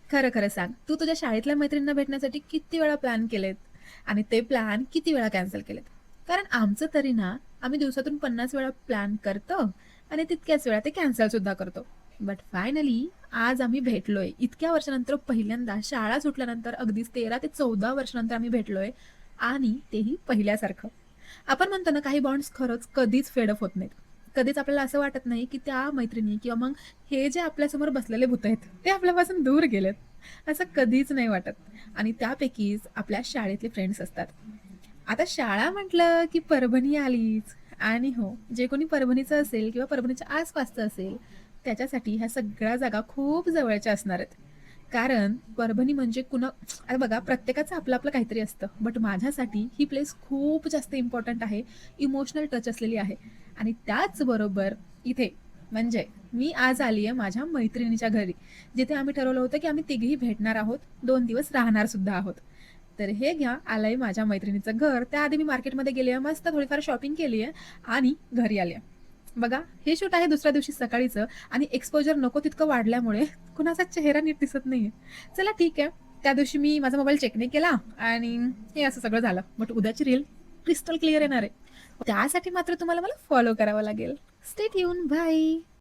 खरं, खरं सांग. तू तुझ्या शाळेतल्या मैत्रिणींना भेटण्यासाठी किती वेळा प्लॅन केलेत? आणि ते प्लॅन किती वेळा कॅन्सल केलेत? कारण आमचं तरी ना, आम्ही दिवसातून 50 वेळा प्लॅन करतो आणि तितक्याच वेळा ते कॅन्सल सुद्धा करतो. बट फायनली आज आम्ही भेटलोय. इतक्या वर्षानंतर पहिल्यांदा शाळा सुटल्यानंतर अगदीच 13 ते 14 वर्षानंतर आम्ही भेटलोय आणि तेही पहिल्यासारखं. आपण म्हणतो ना, काही बॉन्ड्स खरंच कधीच फेड ऑफ होत नाहीत. कधीच आपल्याला असं वाटत नाही, की त्या मैत्रिणी किंवा मग हे जे आपल्यासमोर बसलेले भूत आहेत, ते आपल्यापासून दूर गेलेत. असं कधीच नाही वाटत. आणि त्यापैकीच आपल्या शाळेतले फ्रेंड्स असतात. आता शाळा म्हटलं, की परभणी आलीच. आणि हो, जे कोणी परभणीचं असेल किंवा परभणीच्या आसपासचं असेल, त्याच्यासाठी ह्या सगळ्या जागा खूप जवळच्या असणार आहेत. कारण परभणी म्हणजे आता बघा, प्रत्येकाचं आपलं आपलं काहीतरी असतं. बट माझ्यासाठी ही प्लेस खूप जास्त इम्पॉर्टंट आहे. इमोशनल टच असलेली आहे. आणि त्याचबरोबर इथे म्हणजे मी आज आली आहे माझ्या मैत्रिणीच्या घरी, जिथे आम्ही ठरवलं होतं की आम्ही तिघेही भेटणार आहोत, 2 दिवस राहणार सुद्धा आहोत. तर हे घ्या, आलंय माझ्या मैत्रिणीचं घर. त्याआधी मी मार्केटमध्ये गेली आहे, मस्त थोडीफार शॉपिंग केली आहे आणि घरी आली आहे. बघा, हे शूट आहे दुसऱ्या दिवशी सकाळीचं आणि एक्सपोजर नको तितकं वाढल्यामुळे कुणाचा चेहरा नीट दिसत नाहीये. चला ठीक आहे. त्या दिवशी मी माझा मोबाईल चेक नाही केला आणि हे असं सगळं झालं. बट उद्याची रील क्रिस्टल क्लिअर येणार आहे. त्यासाठी मात्र तुम्हाला मला फॉलो करावं लागेल. Stay tune. बाय.